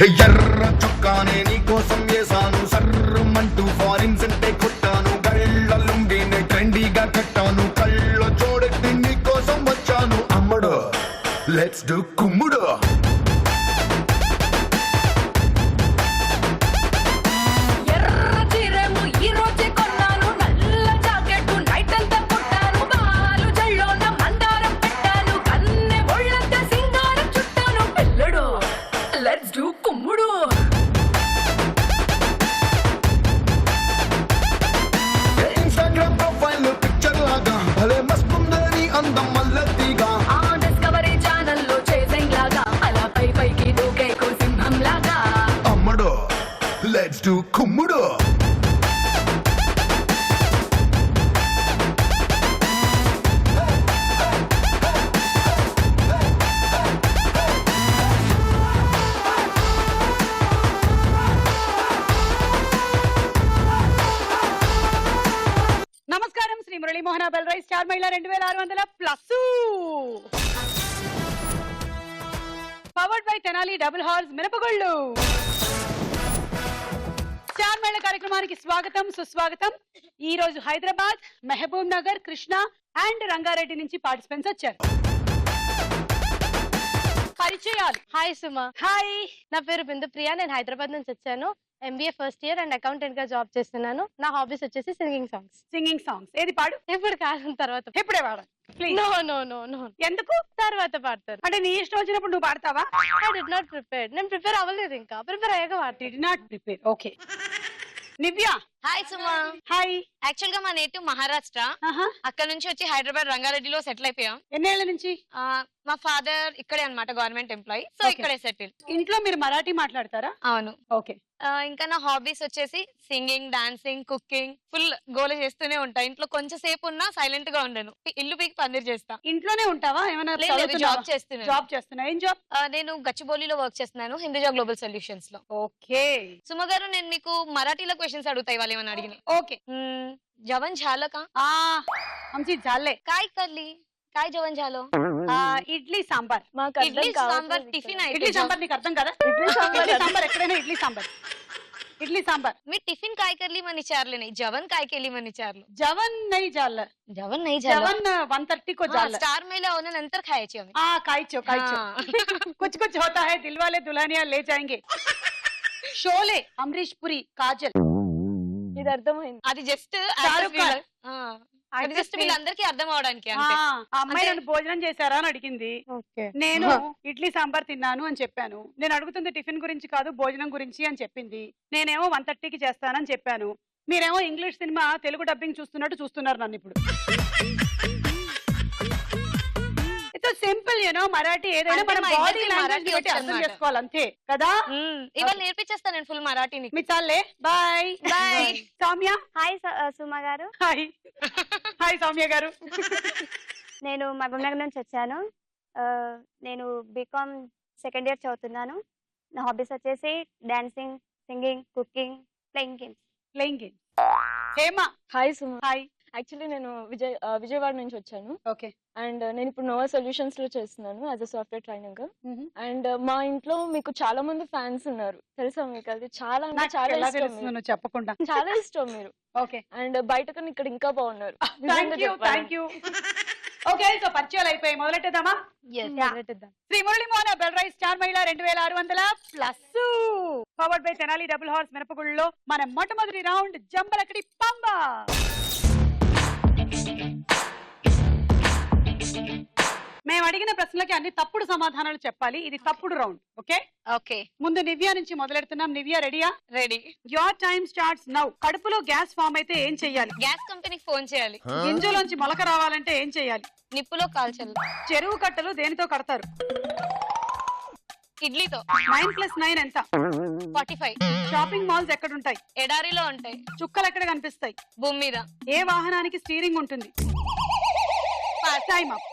ఎర్ర చొక్కానే నీకోసం వేసాను సర్రమంటూ ఫారిన్ సెంటే కొట్టాను గళ్ళ లుంగిని ట్రెండీగా కట్టాను కళ్ళ చూడెట్టి నీకోసం వచ్చాను అమ్మడు లెట్స్ డు కుమ్ముడు Let's do Kumudo. నమస్కారం శ్రీ మురళీ మోహన బెల్రైస్ స్టార్ మహిళ 2600 plus powered by Tenali double horse మినపగుళ్ళు స్టార్ మహిళ కార్యక్రమానికి స్వాగతం సుస్వాగతం. ఈ రోజు హైదరాబాద్, మహబూబ్ నగర్, కృష్ణ అండ్ రంగారెడ్డి నుంచి పార్టిసిపెంట్స్ వచ్చారు. పరిచయాలు. హాయ్ సుమా. హాయ్, నా పేరు బిందు ప్రియా. నేను హైదరాబాద్ నుంచి వచ్చాను. MBA first year and accountant గా జాబ్ చేస్తున్నాను. నా హాబీస్ వచ్చేసి సింగింగ్ సాంగ్స్. సింగింగ్ సాంగ్స్ ఏది పాడు? ఇప్పుడు కాదు, తర్వాత. ఎప్పుడే పాడు please. No no no no. ఎందుకు? తర్వాత పాడతాను. అంటే నీ ఇష్టం వచ్చినప్పుడు నువ్వు పాడతావా? I did not prepare. నేను ప్రిపేర్ అవ్వలేదు, ఇంకా ప్రిపేర్ అయ్యాక పాడతాను. Did not prepare. Okay. Nivya. Hi Suma. Hi. Actual గా మా నేటివ్ మహారాష్ట్ర. అక్కడ నుంచి వచ్చి హైదరాబాద్ రంగారెడ్డిలో సెటిల్ అయిపోయాం. ఎన్నేళ్ల నుంచి? మా ఫాదర్ ఇక్కడే అన్నమాట, గవర్నమెంట్ ఎంప్లాయీ. సో ఇక్కడే సెటిల్. ఇంట్లో మీరు మరాఠీ మాట్లాడతారా? అవును. ఓకే. ఇంకా నా హాబీస్ వచ్చేసి సింగింగ్, డాన్సింగ్, కుకింగ్. ఫుల్ గోల చేస్తూనే ఉంటా. ఇంట్లో కొంచెం సేపు ఉన్నా సైలెంట్ గా ఉండను. ఇల్లు పీకి పందిరి చేస్తా. ఇంట్లోనే ఉంటావా? ఏమైనా జాబ్ చేస్తున్నా. జాబ్ చేస్తున్నా. ఏం జాబ్? నేను గచ్చిబౌలిలో వర్క్ చేస్తున్నాను, హిందూజా గ్లోబల్ సొల్యూషన్స్ లో. ఓకే. సుమ గారు, నేను మీకు మరాఠీలో క్వశ్చన్స్ అడుగుతాయి, వాళ్ళు ఏమని అడిగిన. ఓకే. జవన్ झालं का? आमची झाले. काय करली? काय जेवण झालं? ఇడ్లీ సాంబార్. ఇడ్లీ సాంబార్ టిఫిన్ అయితే. ఇడ్లీ సాంబార్ నీకు అర్థం కదా? ఇడ్లీ సాంబార్ ఎక్కడైనా ఇడ్లీ సాంబార్. इडली सांबार. मी टिफिन काय करली म्हणे विचारले नाही, जेवण काय केली म्हणे विचारलं. जेवण नाही झालं. जेवण नाही झालं. जेवण 1:30 को झालं. स्टार महिला होने नंतर खायची आम्ही. खायचो कुछ कुछ होता है, दिलवाले दुल्हनिया ले जाएंगे. शोले, अमरीश पुरी, काजल. ఇది అర్థమైంది. అది జస్ట్ షారుఖ్ ఖాన్. అది జస్ట్ వీళ్ళందరికీ అర్థం అవడానికి. అమ్మాయి నన్ను భోజనం చేశారా అని అడిగింది. నేను ఇడ్లీ సాంబార్ తిన్నాను అని చెప్పాను. నేను అడుగుతుంది టిఫిన్ గురించి కాదు, భోజనం గురించి అని చెప్పింది. నేనేమో 1:30కి చేస్తానని చెప్పాను. మీరేమో ఇంగ్లీష్ సినిమా తెలుగు డబ్బింగ్ చూస్తున్నట్టు చూస్తున్నారు నన్ను ఇప్పుడు. సింపుల్ యూనో, మరాఠీ ఏదైనా మన బాడీ లాంగ్వేజ్ బట్టి అర్థం చేసుకోవాలి, అంతే కదా. ఇవాళ నేర్పించేస్తాను నేను ఫుల్ మరాఠీ. మీ చాలే. Bye bye. Soumya. Hi Suma గారు. హాయ్. హాయ్ సౌమ్య గారు. నేను మహబూబ్ నగర్ నుంచి వచ్చాను. నేను బీకామ్ సెకండ్ ఇయర్ చదువుతున్నాను. నా హాబీస్ వచ్చేసి dancing, singing, cooking, playing games. Playing games. Hema. Hi Suma. Hi. Actually నేను విజయవాడ నుంచి వచ్చాను. ఓకే. అండ్ నేను ఇప్పుడు నోవా సొల్యూషన్స్ లో చేస్తున్నాను as a software training. And మా ఇంట్లో మీకు చాలా మంది ఫ్యాన్స్ ఉన్నారు, తెలుసా మీకు? అది చాలా చాలా ఇష్టం. చెప్పకుండా చాలా ఇష్టం మీరు. ఓకే. అండ్ బయట కన్నా ఇక్కడ ఇంకా బాగున్నారు. ఓకే, సో పరిచయాలు అయిపోయి మొదలెట్టేద్దామా? శ్రీ మురళీ మోహన బెల్రైస్ స్టార్ మహిళ 2600 plus powered by Tenali double horse మినపగుళ్ళలో మన మొట్టమొదటి రౌండ్ జంబలకడి పంబ. మేము అడిగిన ప్రశ్నలకి అన్ని తప్పుడు సమాధానాలు చెప్పాలి. ఇది తప్పుడు రౌండ్. ఓకే. ఓకే. ముందు నివ్య నుంచి మొదలెడుతున్నాం. నివ్య రెడీయా? Ready. Your time starts now. కడుపులో గ్యాస్ ఫామ్ అయితే ఏం చెయ్యాలి? గ్యాస్ కంపెనీకి ఫోన్ చేయాలి. గింజలోంచి మొలక రావాలంటే ఏం చెయ్యాలి? నిప్పులో కాల్చాలి. చెరువు కట్టలు దేనితో కడతారు? ఇడ్లీతో. 9+9 ఎంత? 45. షాపింగ్ మాల్స్ ఎక్కడుంటాయి? ఎడారిలో ఉంటాయి. చుక్కలు ఎక్కడ కనిపిస్తాయి? భూమి మీద. ఏ వాహనానికి స్టీరింగ్ ఉంటుంది? Time up.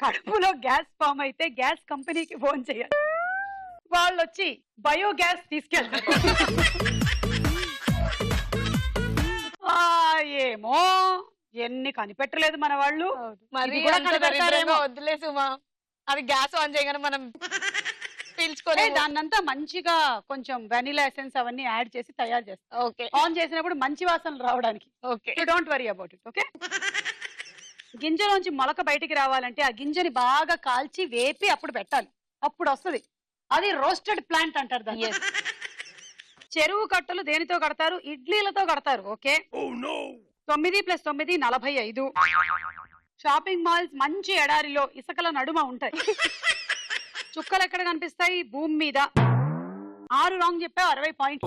కడుపులో గ్యాస్ ఫామ్ అయితే గ్యాస్ కంపెనీకి ఫోన్ చేయాలి. వాళ్ళు వచ్చి బయోగ్యాస్ తీసుకెళ్తారు. ఏమో ఎన్ని కనిపెట్టలేదు మన వాళ్ళు. మరి వద్దులే సుమా, అది గ్యాస్ ఆన్ చేయగానే మనం పీల్చుకోలేదు. దాన్నంతా మంచిగా కొంచెం వెనిలా ఎసెన్స్ అవన్నీ యాడ్ చేసి తయారు చేస్తాం. ఓకే ఆన్ చేసినప్పుడు మంచి వాసనలు రావడానికి. Okay don't worry about it. Okay. గింజలోంచి మొలక బయటికి రావాలంటే ఆ గింజని బాగా కాల్చి వేపి అప్పుడు పెట్టాలి, అప్పుడు వస్తుంది. అది రోస్టెడ్ ప్లాంట్ అంటారు దాన్ని. చెరువు కట్టలు దేనితో కడతారు? ఇడ్లీలతో కడతారు. ఓకే. 9 + 9 45. షాపింగ్ మాల్స్ మంచి ఎడారిలో ఇసుకల నడుమ ఉంటాయి. చుక్కలు ఎక్కడ కనిపిస్తాయి? భూమి మీద. 6 రాంగ్ చెప్పావు, 60 పాయింట్.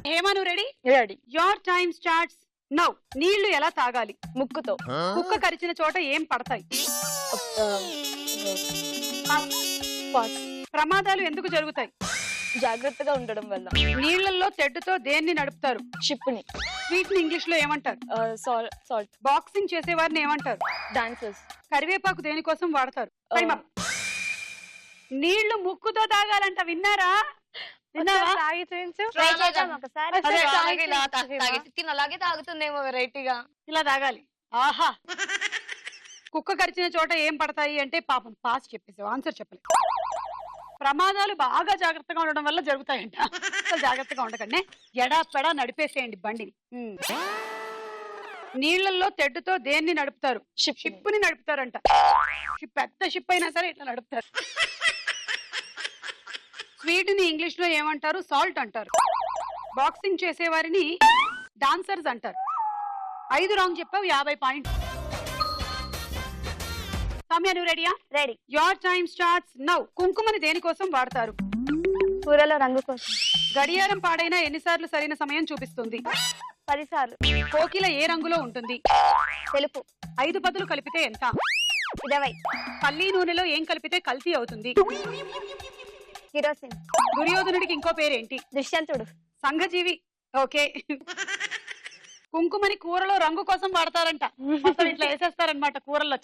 హేమా నువ్వు ready? Ready. Your time starts now. నీళ్లు ఎలా తాగాలి? ముక్కుతో. కుక్క కరిచిన చోట ఏం పడతాయి? పాస్. ప్రమాదాలు ఎందుకు జరుగుతాయి? జాగ్రత్తగా ఉండడం వల్ల. నీళ్లలో తెడ్డుతో దేన్ని నడుపుతారు? షిప్ ని. స్వీట్ ని ఇంగ్లీష్ లో ఏమంటారు? సాల్ట్. బాక్సింగ్ చేసేవారిని ఏమంటారు? డాన్సర్స్. కరివేపాకు దేనికోసం వాడతారు? Time up. నీళ్లు ముక్కుతో తాగాలంట. విన్నారా? విన్నావా? తాగి చూపించు. ట్రై చేద్దాం ఒకసారి. అదే, అలాగే ఇలా తాగేసి తిను అలాగే తాగుతుందేమో వెరైటీగా. ఇలా తాగాలి. ఆహా. కుక్క కరిచిన చోట ఏం పడతాయి అంటే పాపం పాస్ చెప్పేసావు, ఆన్సర్ చెప్పలేదు. ప్రమాదాలు బాగా జాగ్రత్తగా ఉండడం వల్ల జరుగుతాయంట. అసలు జాగ్రత్తగా ఉండకండి, ఎడాపెడా నడిపేసేయండి బండిని. నీళ్లలో తెడ్డుతో దేన్ని నడుపుతారు? షిప్ ని నడుపుతారంట. పెద్ద షిప్ అయినా సరే ఇట్లా నడుపుతారు. స్వీట్ ని ఇంగ్లీష్ లో ఏమంటారు? సాల్ట్ అంటారు. బాక్సింగ్ చేసేవారిని డాన్సర్స్ అంటారు. 5 రాంగ్ చెప్పావు, 50 పాయింట్. సౌమ్య నువ్వు రెడీయా? Ready. Your time starts now. కుంకుమని దేనికోసం వాడతారు? కూరలో రంగు కోసం. గడియారం పాడైనా ఎన్నిసార్లు సరైన సమయం చూపిస్తుంది? 10 సార్లు. కోకిల ఏ రంగులో ఉంటుంది? తెలుపు. 5 పదులు కలిపితే ఎంత? 20. పల్లి నూనెలో ఏం కలిపితే కల్తీ అవుతుంది? కిరోసిన్. దుర్యోధనుడికి ఇంకో పేరేంటి? దుష్యంతుడు. సంఘజీవి. ఓకే. కుంకుమని కూరలో రంగు కోసం వాడతారంట. మొత్తం ఇట్లా వేసేస్తారనమాట కూరల్లో.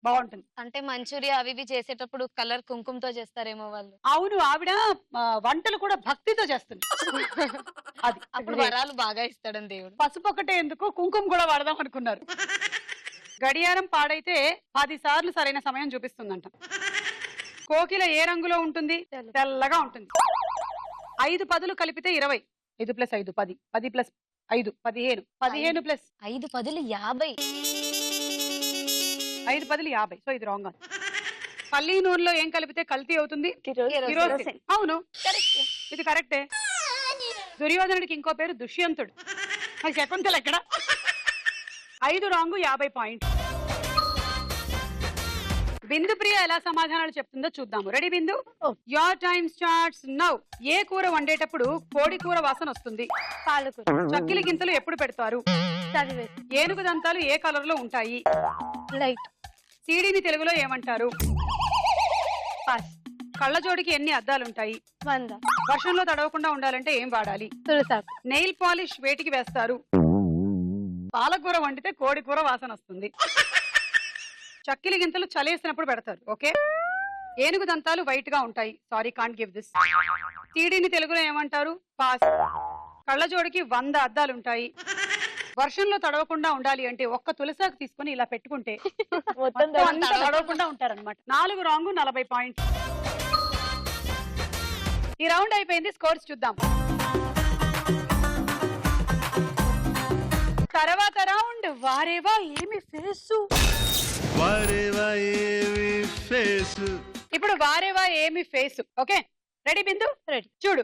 బాగుంటుంది. అంటే మంచూరియా అవి ఇవి చేసేటప్పుడు కలర్ కుంకుమతో చేస్తారేమో వాళ్ళు. అవును, ఆవిడ వంటలు కూడా భక్తితో చేస్తుంది. అది అప్పుడు వరాలు బాగా ఇస్తాడని దేవుడు. పసుపు ఒకటే ఎందుకు, కుంకుమ కూడా వాడదాం అనుకున్నారు. గడియారం పాడైతే 10 సార్లు సరైన సమయం చూపిస్తుందంట. కోకిల ఏ రంగులో ఉంటుంది? తెల్లగా ఉంటుంది. 5 పదులు కలిపితే 20. 5 + 5 10. 10 + 5 15. 15 + 5 పదులు 50. 5 పదులు 50. సో ఇది రాంగ్. పల్లి నూనెలో ఏం కలిపితే కల్తీ అవుతుంది? కిరోసిన్. కిరోసిన్. అవును, ఇది కరెక్టే. దుర్యోధనుడికి ఇంకో పేరు దుష్యంతుడు. అది శకుంతల ఎక్కడ? 5 రాంగ్, 50 పాయింట్. బిందు ప్రియ ఎలా సమాధానాలు చెప్తుందో చూద్దాము. Ready Bindu? Your time starts now. ఏ కూర వండేటప్పుడు కోడి కూర వాసన వస్తుంది? పాలకూర. చక్కిలి గింతలు ఎప్పుడు పెడతారు? చదివేసి. ఏనుగు దంతాలు ఏ కలర్ లో ఉంటాయి? లైట్. సీడీని తెలుగులో ఏమంటారు? పాస్. కళ్ళజోడికి ఎన్ని అద్దాలుంటాయి? 100. వర్షంలో తడవకుండా ఉండాలంటే ఏం వాడాలి? తులసాకు. నెయిల్ పాలిష్ వేటికి వేస్తారు? పాలకూర వండితే కోడి కూర వాసన వస్తుంది. చక్కిలి గింతలు చలేసినప్పుడు పెడతారు. ఓకే. ఏనుగు దంతాలు వైట్ గా ఉంటాయి. Sorry, can't give this. సీడీని తెలుగులో ఏమంటారు? పాస్. కళ్ళజోడికి 100 అద్దాలుంటాయి. వర్షంలో తడవకుండా ఉండాలి అంటే ఒక్క తులసాకు తీసుకుని ఇలా పెట్టుకుంటే మొత్తం అంతా తడవకుండా ఉంటారన్నమాట. 4 రాంగ్, 40 పాయింట్. ఈ రౌండ్ అయిపోయింది. స్కోర్స్ చూద్దాం. తర్వాత రౌండ్ వారేవా ఏమి ఫేసు. ఇప్పుడు వారేవా ఏమి ఫేసు. ఓకే, రెడీ బిందు? రెడీ. చూడు.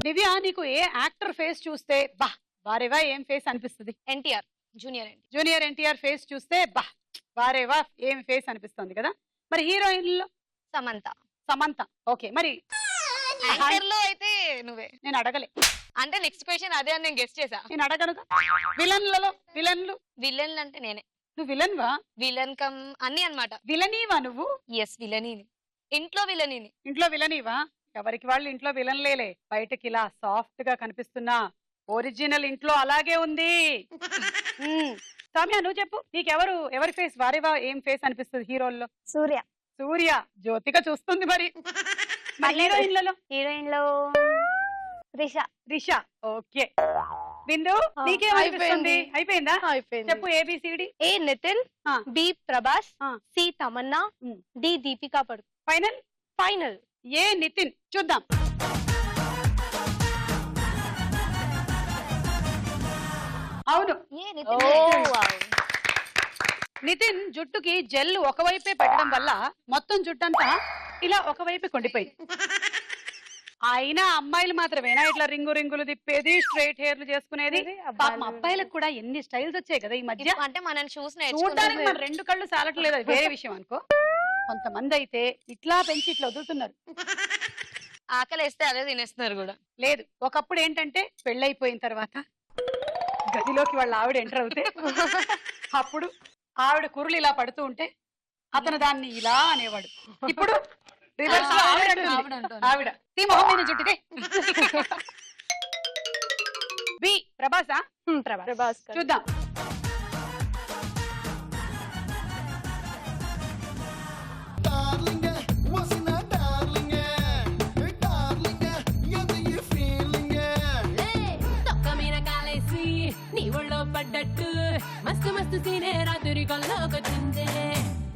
దివ్య, నీకు ఏ యాక్టర్ ఫేస్ చూస్తే బా వారేవా ఏం ఫేస్ అనిపిస్తుంది? NTR, junior NTR. Junior NTR face చూస్తే బా వారేవా ఏం ఫేస్ అనిపిస్తుంది కదా. మరి హీరోయిన్ లో? సమంత. సమంత. ఓకే, మరి యాంకర్ లో అయితే నువ్వే. నేను అడగలే. అంటే నెక్స్ట్ క్వశ్చన్ అదే అని నేను గెస్ట్ చేసా. నేను అడగనుగా. విలన్లలో విలన్లు? విలన్ అంటే నేనే. నువ్వు విలన్ వా? విలన్ కమ్ అన్ని అన్నమాట. విలనీవా నువ్వు? ఎస్, విలనీని. ఇంట్లో విలనీని. ఇంట్లో విలనీవా? ఎవరికి వాళ్ళు ఇంట్లో విలన్లేలే. బయటకి ఇలా సాఫ్ట్ గా కనిపిస్తున్నా ఒరిజినల్ ఇంట్లో అలాగే ఉంది. సౌమ్య నువ్వు చెప్పు, నీకెవరు ఎవరి ఫేస్ వారేవా ఏం ఫేస్ అనిపిస్తుంది హీరోల్లో? సూర్య. సూర్య. జ్యోతిక చూస్తుంది మరి. హీరోయిన్లలో? హీరోయిన్ లో త్రిష. రిష. ఓకే బిందు నీకేం అనిపిస్తుంది? అయిపోయిందా? చెప్పు ఏబిసిడి. ఏ నితిన్, ఆ. బి ప్రభాస్, ఆ. సి తమన్నా, ఉమ్. డి దీపికా పడుకోన్. ఫైనల్ ఫైనల్ ఏ నితిన్. చూద్దాం. అవును నితిన్ జుట్టుకి జెల్ ఒకవైపే పెట్టడం వల్ల మొత్తం జుట్టంతా ఇలా ఒకవైపే కొండిపోయింది. అయినా అమ్మాయిలు మాత్రమేనా ఇట్లా రింగులు తిప్పేది, స్ట్రైట్ హెయిర్లు చేసుకునేది? పాపం అబ్బాయిలకు కూడా ఎన్ని స్టైల్స్ వచ్చాయి కదా ఈ మధ్య. అంటే మనం చూసి చూడడానికి మన రెండు కళ్ళు సాలట్లేదు, అది వేరే విషయం అనుకో. కొంతమంది అయితే ఇట్లా పెంచి ఇట్లా వదులుతున్నారు. ఆకలేస్తే అదే తినేస్తున్నారు కూడా. లేదు, ఒకప్పుడు ఏంటంటే పెళ్ళైపోయిన తర్వాత గదిలోకి వాళ్ళ ఆవిడ ఎంటర్ అవుతే అప్పుడు ఆవిడ కురులు ఇలా పడుతూ ఉంటే అతను దాన్ని ఇలా అనేవాడు. ఇప్పుడు రివర్స్ లో ఆవిడ తీ మొహం మీద జుట్టితే. బి ప్రభాసా. ప్రభాస్ చూద్దాం. డార్లింగ్ వసిన డార్లింగ్ డార్లింగ్ ఎంత ఈ ఫీలింగ్ తొక్క మీద కాలేసి నీ ఒళ్ళో పడ్డట్టు మస్తు మస్తు సీనే రాత్రి కల్లోకొచ్చిందే.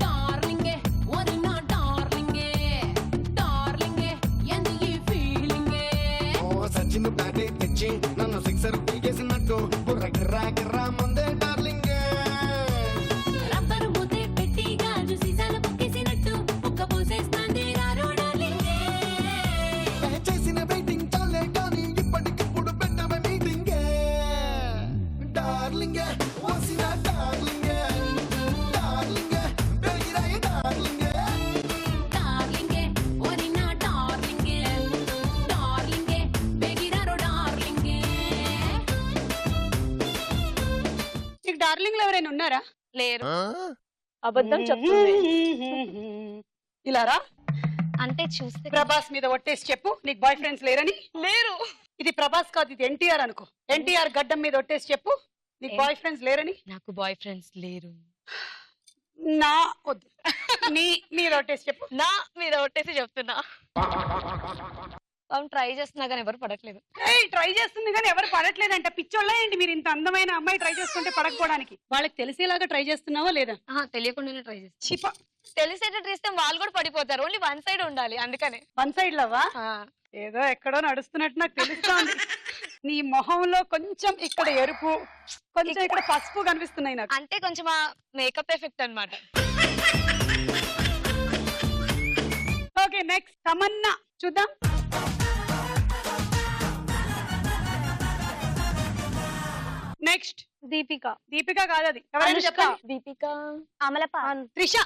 డార్లింగే ఒరి నా డార్లింగే డార్లింగే ఎంత ఈ ఫీలింగే. ఓ సచిన్ బ్యాటే తెచ్చి నన్ను సిక్సర్ పీకేసినట్టు బుర్ర గిర్రా గిర్రా ముందే డార్లింగ్ రబ్బరు మూతే పెట్టి గాజు సీసాలు పొక్కేసినట్టు ఒక్క పోసేస్తాంది రారో డార్లింగే. చేసిన వెయిటింగ్ చాలే కానీ ఇప్పటికిప్పుడు పెట్టవ మీటింగ్ డార్లింగ్ వసిన డార్లింగ్ డార్లింగ్ పెరిగిరాయ డార్లింగ్ డార్లింగే ఒరి నా డార్లింగే డార్లింగే బెగిరారో డార్లింగే. నీకు డార్లింగ్లు ఎవరైనా ఉన్నారా? లేరు. అబద్ధం చెప్తుంది. ఇలా రా. అంటే చూస్తే ప్రభాస్ మీద ఒట్టేసి చెప్పు నీకు బాయ్ ఫ్రెండ్స్ లేరని. లేరు. ఇది ప్రభాస్ కాదు, ఇది ఎన్టీఆర్ అనుకో. ఎన్టీఆర్ గడ్డం మీద ఒట్టేసి చెప్పు నీకు బాయ్ ఫ్రెండ్స్ లేరని. నాకు బాయ్ ఫ్రెండ్స్ లేరు. నా వద్దు, నీ మీద ఒట్టేసి చెప్పు. నా మీద ఒట్టేసి చెప్తున్నా. ట్రై చేస్తున్నా కానీ ఎవరు పడట్లేదు. ట్రై చేస్తుంది కానీ ఎవరు పడట్లేదంట. పిచ్చోళ్ళ ఏంటి మీరు? ఇంత అందమైన అమ్మాయి ట్రై చేస్తుంటే పడకపోవడానికి వాళ్ళకి తెలిసేలాగా ట్రై చేస్తున్నావా లేదా? తెలియకుండానే ట్రై చేస్తా. చిప తెలిసేటట్టు ఇస్తే వాళ్ళు కూడా పడిపోతారు. ఓన్లీ వన్ సైడ్ ఉండాలి అందుకనే. వన్ సైడ్ లవ్వా? ఏదో ఎక్కడో నడుస్తున్నట్టు నాకు తెలుస్తోంది. నీ మొహంలో కొంచెం ఇక్కడ ఎరుపు, కొంచెం ఇక్కడ పసుపు కనిపిస్తున్నాయి నాకు. అంటే కొంచెం మేకప్ ఎఫెక్ట్ అన్నమాట. Okay next Tamannaah. చూద్దాం. నెక్స్ట్ దీపిక. దీపిక కాదు, అది ఎవరైనా అనుష్క. చెప్పండి. Deepika, Amala Paul. Trisha.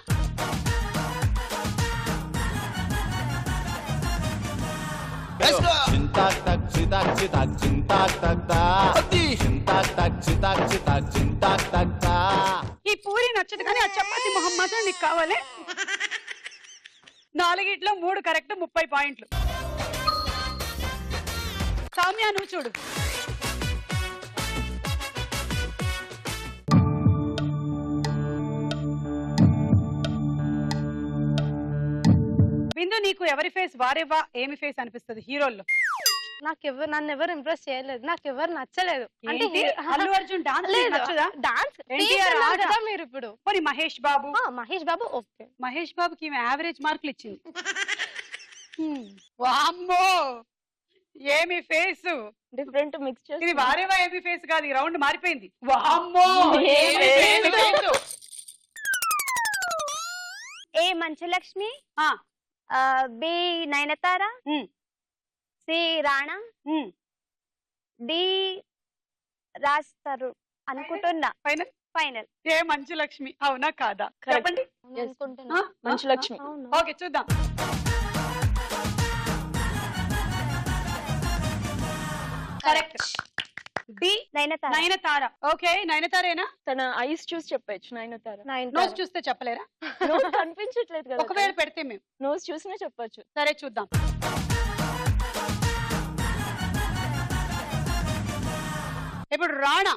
Cintak tak citak citak cintak tak tak cintak tak citak citak cintak tak tak. ఈ పూరి నచ్చదు కానీ ఆ చపాతి మొహం మాత్రం నీకు కావాలి. 4 3 కరెక్ట్, 30 పాయింట్లు. సౌమ్య నువ్వు చూడు. బిందు నీకు ఎవరి ఫేస్ వారేవా ఏమి ఫేస్ అనిపిస్తుంది హీరోల్లో? నన్ను ఎవరు ఇంప్రెస్ చేయలేదు, నాకు ఎవరు నచ్చలేదు. అంటే ఏంటి? అల్లు అర్జున్ డాన్స్ నచ్చదా? డాన్స్ ఎన్టీఆర్ ఆట. మీరు ఇప్పుడు పోనీ మహేష్ బాబు. మహేష్ బాబు ఓకే. మహేష్ బాబుకి ఈమె యావరేజ్ మార్కులు ఇచ్చింది. వామ్మో ఏమి ఫేస్! డిఫరెంట్ మిక్స్ ఇది చేసి వారేవా ఏమి ఫేస్ కాదు, ఈ రౌండ్ మారిపోయింది. వామ్మో ఏమి face! ఏ మంచులక్ష్మి, ఆ, బి నయనతార, ఉమ్, సి రాణా, ఉమ్. డి రాస్తారు అనుకుంటున్నా. ఫైనల్ ఫైనల్ ఏ మంచు లక్ష్మి. అవునా కాదా Correct. చెప్పండి. అనుకుంటున్నా. ఆ? మంచు లక్ష్మి. ఓకే చూద్దాం. Correct. D Nayanthara. Nayanthara. Okay నయనతారేనా? తన ఐస్ చూసి చెప్పచ్చు. నయనతార. నోస్ చూస్తే చెప్పలేరా? నోస్ కనిపించట్లేదు కదా. ఒకవేళ పెడితే మేము నోస్ చూసినా చెప్పచ్చు. సరే చూద్దాం. ఇప్పుడు రాణా.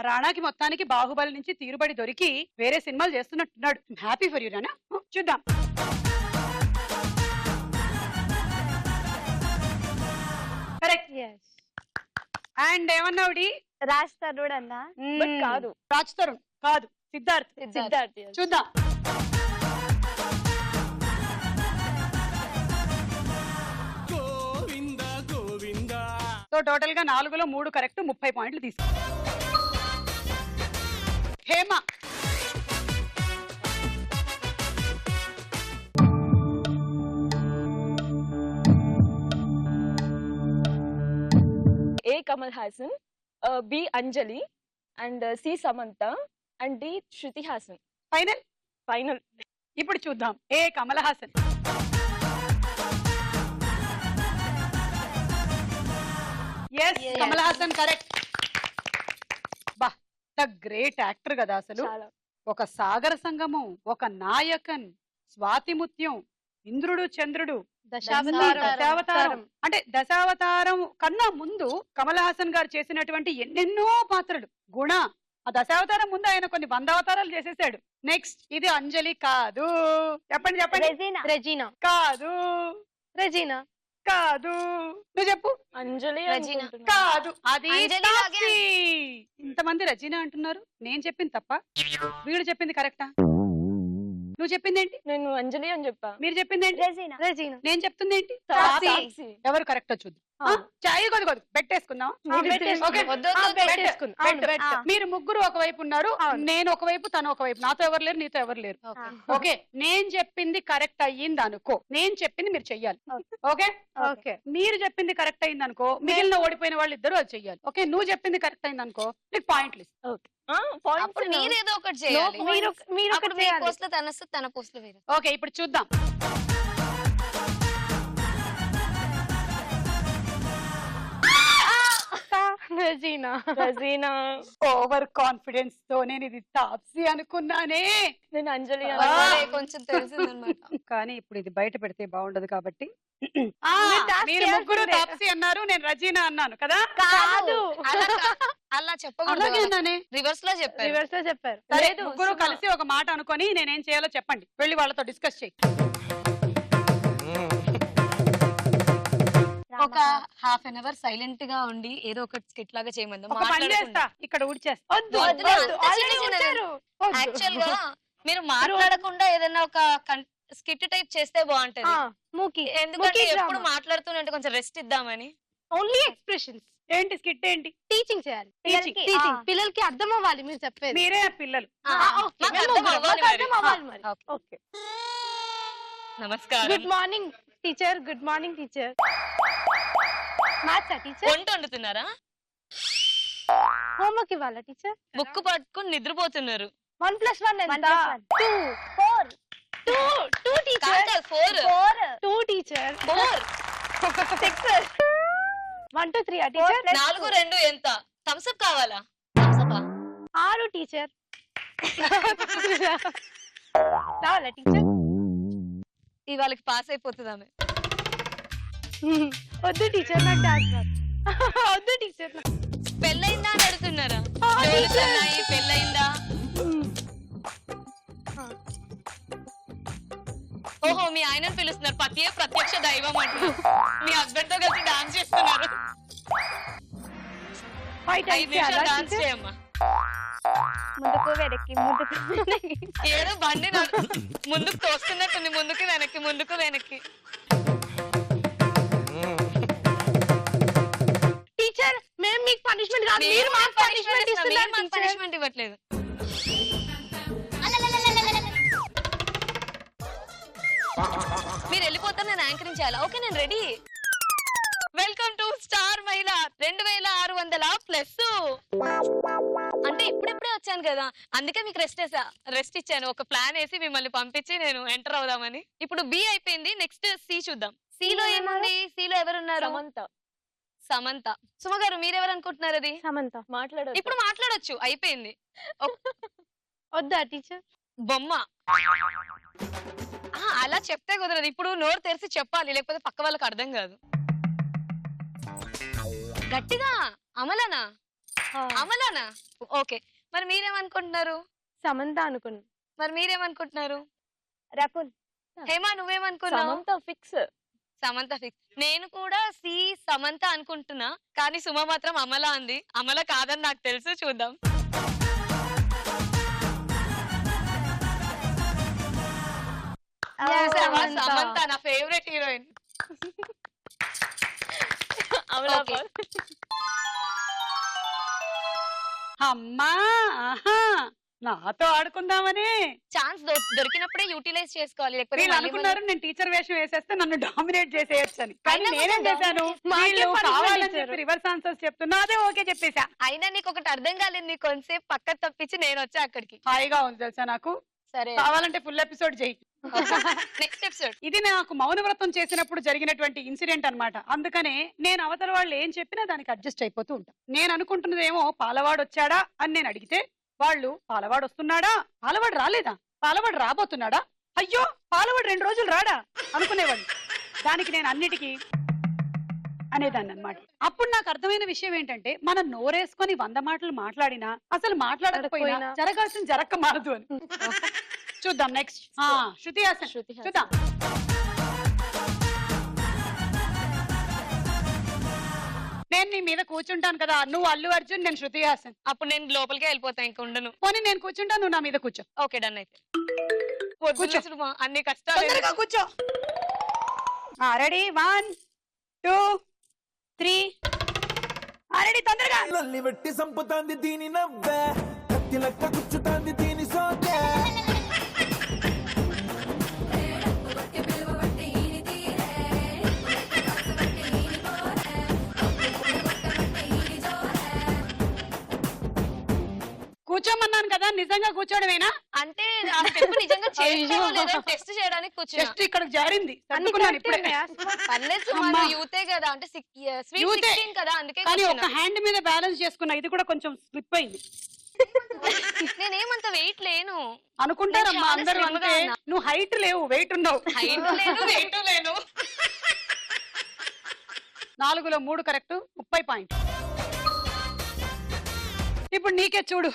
రాణాకి మొత్తానికి బాహుబలి నుంచి తీరుబడి దొరికి వేరే సినిమాలు చేస్తున్నట్టున్నాడు. Happy for you Rana. చూద్దాం. కరెక్ట్. అండ్ ఏమన్నావుడి? రాజ్ తరుణ్ అన్నా. బట్ కాదు. రాజ్ తరుణ్ కాదు, సిద్ధార్థ్. సిద్ధార్థ్. yes. చూద్దాం. గోవింద గోవింద సో టోటల్ గా 4లో 3 కరెక్ట్, 30 పాయింట్లు తీసుకో. Hema. A. Kamal Hassan, B. Anjali, and C. Samantha, and D. Shruti Hassan. Final. Final. ఇప్పుడు చూద్దాం. A Kamal Haasan. Yes, Kamal Haasan correct. బా, ద గ్రేట్ యాక్టర్ కదా అసలు. చాలా. ఒక సాగర సంగమం, ఒక నాయకన్, స్వాతిముత్యం, ఇంద్రుడు చంద్రుడు, దశావతారం. అంటే దశావతారం కన్నా ముందు కమల్ హాసన్ గారు చేసినటువంటి ఎన్నెన్నో పాత్రలు. గుణ, ఆ దశావతారం ముందు ఆయన కొన్ని 100 అవతారాలు చేసేసాడు. నెక్స్ట్ ఇది అంజలి కాదు. చెప్పండి చెప్పండి. రెజీనా కాదు. రెజీనా కాదు. నువ్వు చెప్పు. అంజలి Regina. అనుకుంటున్నా. కాదు, అది అంజలి లాగే తాప్సీ. ఇంతమంది రచన అంటున్నారు, నేను చెప్పింది తప్ప, వీడు చెప్పింది కరెక్టా? నువ్వు చెప్పింది ఏంటి? నేను అంజలి అని చెప్పా. మీరు చెప్పింది ఏంటి? రెజీనా. రెజీనా నేను చెప్తుంది ఏంటి? తాప్సీ. తాప్సీ. ఎవరు కరెక్టో చూద్దాం. చాయ్ కొద్ది కొద్ది పెట్టేసుకుందాం. ఓకే? వద్దు, వద్దు, పెట్టేసుకుందాం. పెట్టు. ఆ. మీరు ముగ్గురు ఒకవైపు ఉన్నారు, అవును. నేను ఒకవైపు, తను ఒకవైపు. నాతో ఎవరు లేరు, నీతో ఎవరు లేరు. Okay. ఓకే, నేను చెప్పింది కరెక్ట్ అయ్యింది అనుకో, నేను చెప్పింది మీరు చెయ్యాలి. ఓకే? ఓకే మీరు చెప్పింది కరెక్ట్ అయింది అనుకో, మిగిలిన ఓడిపోయిన వాళ్ళు ఇద్దరు అది చెయ్యాలి. ఓకే, నువ్వు చెప్పింది కరెక్ట్ అయింది అనుకో, నీకు పాయింట్లు ఇస్తా. అప్పుడు మీరు ఏదో ఒకటి చేయాలి. మీరు అప్పుడు మీ పోస్ట్ లో తన వస్తుంది, తన పోస్ట్ లో వేరే. ఓకే, ఇప్పుడు చూద్దాం. రెజీనా రజీనా. ఓవర్ కాన్ఫిడెన్స్ తో నేను ఇది తాప్సీ అనుకున్నానే, నేను అంజలి ఆ. అన్నా. అదే కొంచెం తెలిసిందనమాట. కానీ ఇప్పుడు ఇది బయట పెడితే బాగుండదు కాబట్టి మీరు తాప్సీ మీరు ముగ్గురు అనుకుంటే. తాప్సీ అన్నారు, నేను రజీనా అన్నాను కదా. కాదు. అలా అలాగే చెప్పకూడదు. అన్నానే. రివర్స్ లో చెప్పారు. రివర్స్ లో చెప్పారు. సరే, లేదు, ముగ్గురు సుమా. కలిసి ఒక మాట అనుకొని నేనేం చేయాలో చెప్పండి, వెళ్ళి వాళ్ళతో డిస్కస్ చేయి. ఒక హాఫ్ అన్ అవర్ సైలెంట్ గా ఉండి ఏదో ఒక స్కిట్ లాగా చేయమందాం. ఒక పని చేస్తా, ఇక్కడ ఊడ్చేస్తా. వద్దు వద్దు, వద్దు. అంత Already చిన్న చిన్నది. ఉంటారు. వద్దు. యాక్చువల్ గా మీరు మాట్లాడకుండా ఏదైనా ఒక స్కిట్ టైప్ చేస్తే బాగుంటది. మూకి ఎందుకంటే Mookie ఎప్పుడు drama. మాట్లాడుతుంటే కొంచెం రెస్ట్ ఇద్దామని. Only expressions. ఏంటి స్కిట్ ఏంటి? టీచింగ్ చేయాలి. Teaching. టీచింగ్ పిల్లలకి అర్థం అవ్వాలి మీరు చెప్పేది. మీరే ఆ పిల్లలు. ఓకే, మాకు మేము అర్థం ముగ్గురం. అవ్వాలి మాకు మరి. అర్థం అవ్వాలి మరి. ఓకే. ఓకే. నమస్కారం. Good morning teacher. Good morning teacher. Maths teacher. వంట వండుతున్నారా? హోంవర్క్ ఇవ్వాలా టీచర్? బుక్ పట్టుకుని నిద్రపోతున్నారు. 1+1 ఎంత? 1+1. 2. 4. 2 టీచర్. 4 2 టీచర్. 4 6. 1 2 3 ఆ టీచర్? 4 2 ఎంత? థమ్స్ అప్ కావాలా? థమ్స్ అప్ 6 టీచర్. రావాలా టీచర్? ఇవాళకి పాస్ అయిపోతుంది ఆమె. వద్దు టీచర్, నాకు డాన్స్ రాదు. వద్దు టీచర్. పెళ్ళయిందా అని అడుగుతున్నారా? ఆ, జోలులు teacher. ఉన్నాయి, పెళ్ళయిందా? ఓహో, మీ ఆయనను పిలుస్తున్నారు. పతియే ప్రత్యక్ష దైవం అంటున్నారు. మీ హస్బెండ్ తో కలిసి డాన్స్ చేస్తున్నారు. 5 5 నిమిషాలు డాన్స్ చేయమ్మా. ముందుకు వెనక్కి ముందుకు వెనక్కి. ఏదో బండి ముందుకు తోస్తున్నట్టుంది. ముందుకు వెనక్కి, ముందుకు వెనక్కి. టీచర్ మేము మీకు పనిష్మెంట్ కాదు, మీరు మాకు పనిష్మెంట్ ఇస్తున్నారు టీచర్. పనిష్మెంట్ ఇవ్వట్లేదు. మీరు వెళ్ళిపోతారు, నేను యాంకరింగ్ చేయాలా? ఓకే, నేను రెడీ. వెల్కమ్ టు స్టార్ మహిళ 2600 ప్లస్. అంటే ఇప్పుడిప్పుడే వచ్చాను కదా, అందుకే మీకు రెస్ట్ ఇచ్చాను. ఒక ప్లాన్ వేసి మిమ్మల్ని పంపించి నేను ఎంటర్ అవుదామని. ఇప్పుడు బి అయిపోయింది, నెక్స్ట్ సి చూద్దాం. సి లో ఏముంది? సి లో ఎవరున్నారు? సమంత. సమంత. సుమ గారు మీరెవరు అనుకుంటున్నారు? అది సమంత. మాట్లాడొద్దు. ఇప్పుడు మాట్లాడొచ్చు, అయిపోయింది. వద్దా టీచర్? బొమ్మ. అలా చెప్తే కుదరదు, ఇప్పుడు నోరు తెరిచి చెప్పాలి, లేకపోతే పక్క వాళ్ళకి అర్థం కాదు. గట్టిగా అమలనా? అమలనా? ఓకే, మరి మీరేమనుకుంటున్నారు? సమంత అనుకున్నా. మరి మీరేమనుకుంటున్నారు? రకుల్. హేమా, నువ్వేమనుకున్నావు? సమంత ఫిక్స్. సమంత ఫిక్స్. నేను కూడా సి సమంత అనుకుంటున్నా, కానీ సుమ మాత్రం అమల అంది. అమల కాదని నాకు తెలుసు, చూద్దాం. సమంత నా favourite heroine. Amala Okay. Paul. అమ్మా ఆహా నాతో ఆడుకుందామని ఛాన్స్ దొరికినప్పుడే యూటిలైజ్ చేసుకోవాలి, లేకపోతే వీళ్ళు మళ్ళీ అనుకున్నారు నేను టీచర్ వేషం వేసేస్తే నన్ను డామినేట్ చేసేయచ్చు అని. కానీ అయినా నేనేం కొంచెం చేశాను, మాకే వీళ్ళు punishment కావాలని ఇచ్చారు. చెప్పి రివర్స్ ఆన్సర్స్ చెప్తున్నా, అదే ఓకే చెప్పేశా. అయినా నీకు ఒకటి అర్థం కాలేదు, నీకు కొంతసేపు పక్క తప్పించి నేను వచ్చా అక్కడికి. హాయిగా ఉంది తెలుసా నాకు. సరే, కావాలంటే ఫుల్ ఎపిసోడ్ చెయ్యి. Next episode. ఇది నాకు మౌన వ్రతం చేసినప్పుడు జరిగినటువంటి ఇన్సిడెంట్ అన్నమాట. అందుకనే నేను అవతల వాళ్ళు ఏం చెప్పినా దానికి అడ్జస్ట్ అయిపోతూ ఉంటా. నేను అనుకుంటున్నదేమో పాలవాడు వచ్చాడా అని నేను అడిగితే వాళ్ళు పాలవాడు వస్తున్నాడా, పాలవాడు రాలేదా, పాలవాడు రాబోతున్నాడా, అయ్యో పాలవాడు 2 రోజులు రాడా అనుకునేవాళ్ళు. దానికి నేను అన్నిటికీ అనేదాన్ని అన్నమాట. అప్పుడు నాకు అర్థమైన విషయం ఏంటంటే మనం నోరేసుకొని 100 మాటలు మాట్లాడినా అసలు మాట్లాడకపోయినా జరగాల్సిన జరక్క మారదు అని. చూద్దాం నెక్స్ట్ శృతి హాసన్. శృతి హాసన్. చూద్దాం. నేను నీ మీద కూర్చుంటాను కదా, నువ్వు అల్లు అర్జున్, నేను శృతి హాసన్. అప్పుడు నేను లోపలికే వెళ్ళిపోతా, ఇంకా ఉండను. పోనీ నేను కూర్చుంటా, నువ్వు నా మీద కూర్చో. Okay done. అయితే కూర్చో. సుమ, అన్ని కష్టాలు తొందరగా కూర్చో. రెడీ 1 2 3 రెడీ తొందరగా. నల్లి వెట్టి సంపుతాంది దీని నవ్వే, కత్తి లెక్క గుచ్చుతాంది దీని సోకే. కూర్చోమన్నాను కదా, నిజంగా కూర్చోడమేనా? అంటే ఆ స్టెప్ నిజంగా చేస్తావో లేదా టెస్ట్ చేయడానికి కూర్చున్నా. జస్ట్ ఇక్కడ జారింది, తట్టుకున్నాను ఇప్పుడే. పర్లేదు సుమ, అమ్మా. నువ్వు యూతే కదా, అంటే స్వీట్ యూతే. 16 కదా, అందుకే కానీ ఒక కూర్చున్నా. హ్యాండ్ మీద బ్యాలెన్స్ చేసుకున్నా, ఇది కూడా కొంచెం స్లిప్ అయింది. నేనేమంత వెయిట్ లేను. అనుకుంటారమ్మా నేను చాలా అందరూ, slim గా అంటే ఉన్నా. నువ్వు హైట్ లేవు, వెయిట్ ఉన్నావు. హైట్ లేను, వెయిట్ లేను. 4లో 3 కరెక్ట్, 30 పాయింట్. ఇప్పుడు నీకే చూడు.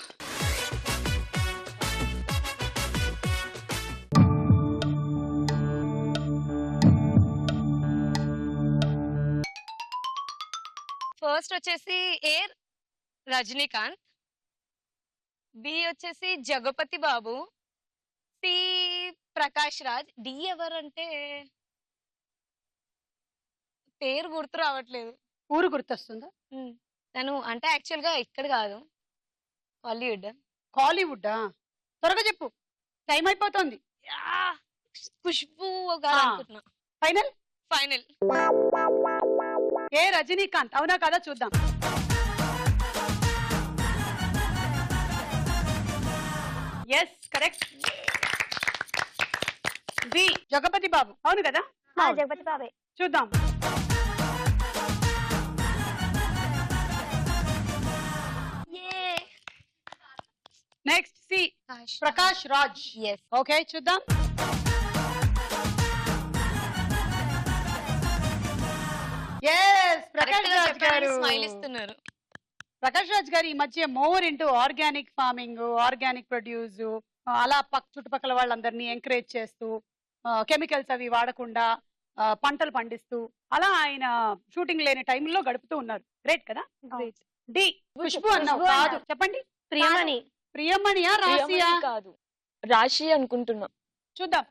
ఫస్ట్ వచ్చేసి ఏ రజనీకాంత్, బి వచ్చేసి జగపతి బాబు, సి ప్రకాష్ రాజ్, డి ఎవరంటే పేరు గుర్తు రావట్లేదు. ఊరు గుర్తొస్తుందా? తను అంటే యాక్చువల్ గా ఇక్కడ కాదు, హాలీవుడ్. కాలీవుడ్. త్వరగా చెప్పు, టైం అయిపోతుంది. ఖుష్బూ గారు అనుకుంటున్నా. Final final. ఏ రజనీకాంత్ అవునా కదా చూద్దాం. Yes correct. B Jagapathi Babu అవును కదా, జగపతి బాబాయ్. చూద్దాం. Next C Prakash Raj. Yes. Okay చూద్దాం. ఎస్ ప్రకాష్ రాజ్ గారు. స్మైల్ ఇస్తున్నారు. ప్రకాష్ రాజ్ గారు ఈ మధ్య more into organic farming, organic produce, అలా చుట్టుపక్కల వాళ్ళందరినీ ఎంకరేజ్ చేస్తూ కెమికల్స్ అవి వాడకుండా పంటలు పండిస్తూ అలా ఆయన షూటింగ్ లేని టైంలో గడుపుతూ ఉన్నారు. గ్రేట్ కదా. డి ఖుష్బూ అన్నావు కాదు, చెప్పండి. ప్రియమణి. ప్రియమణియా రాశియా? ప్రియమణి కాదు, రాశి అనుకుంటున్నా. చూద్దాం.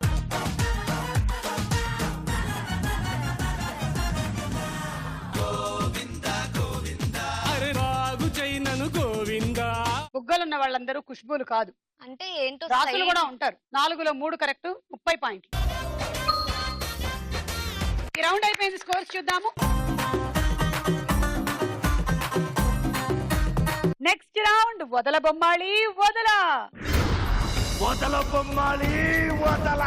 అరే రాగు చైనను గోవిందా. బుగ్గలున్న వాళ్ళందరూ ఖుష్బూలు కాదు, అంటే ఏంటో రాసులు కూడా ఉంటారు. 4లో 3 కరెక్ట్, 30 పాయింట్లు. ఈ రౌండ్ అయిపోయింది, స్కోర్స్ చూద్దాము. నెక్స్ట్ రౌండ్ వదల బొమ్మాళి వదల. వదల బొమ్మాలి వదల.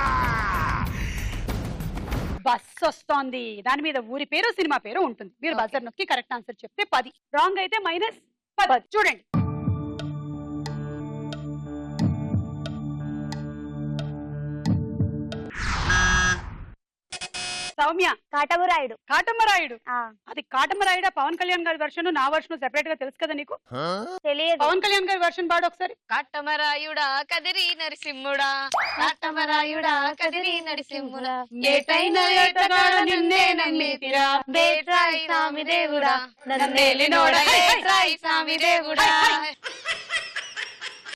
బస్ వస్తోంది, దాని మీద ఊరి పేరు సినిమా పేరు ఉంటుంది. మీరు బజర్ నొక్కి కరెక్ట్ ఆన్సర్ చెప్తే 10, రాంగ్ అయితే -10. చూడండి. సౌమ్య కాటమరాయుడు. కాటమరాయుడు. ఆ, అది కాటమరాయుడ పవన్ కళ్యాణ్ గారి వర్షన్, నా వర్షన్ సెపరేట్ గా తెలుసు కదా నీకు. తెలియదు. పవన్ కళ్యాణ్ గారి వర్షన్ పాడు ఒకసారి. కాటమరాయుడా కదిరి నరసింహుడా, కాటమరాయుడా కదిరి నరసింహుడా, ఏటైన ఏటగాడ నిన్నే నమ్మితిరా, బేట్రాయి స్వామి దేవుడా, నన్నేలినోడా బేట్రాయి స్వామి దేవుడా.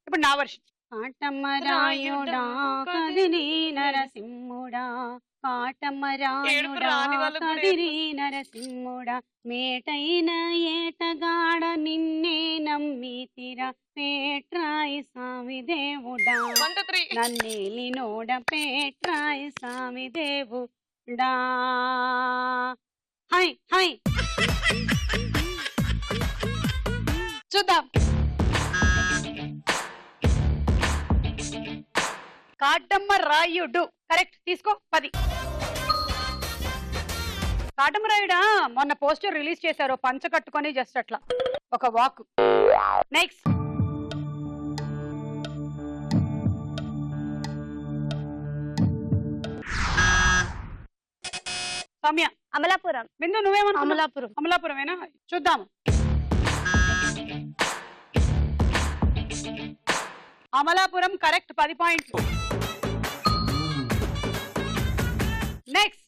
ఇప్పుడు నా వర్షన్. కాటమరాయుడా కదిరి నరసింహుడా, కాటమరాయుడా కదిరి నరసింహుడా, మేటైన ఏటగాడ నిన్నే నమ్మితిరా, పేట్రాయి స్వామి దేవుడా, 1 2 3 నన్నేలినోడ పేట్రాయి స్వామి దేవుడా. హై హై చూద్దాం. కాటమరాయుడు కరెక్ట్, తీసుకో 10. కాటమరాయుడా మొన్న పోస్టర్ రిలీజ్ చేశారు, పంచ కట్టుకొని జస్ట్ అట్లా ఒక వాక్. నెక్స్ట్ సౌమ్య. అమలాపురం. బిందు నువ్వేమన్నా? అమలాపురం. అమలాపురమేనా? చూద్దాము. అమలాపురం కరెక్ట్, 10 పాయింట్లు. నెక్స్ట్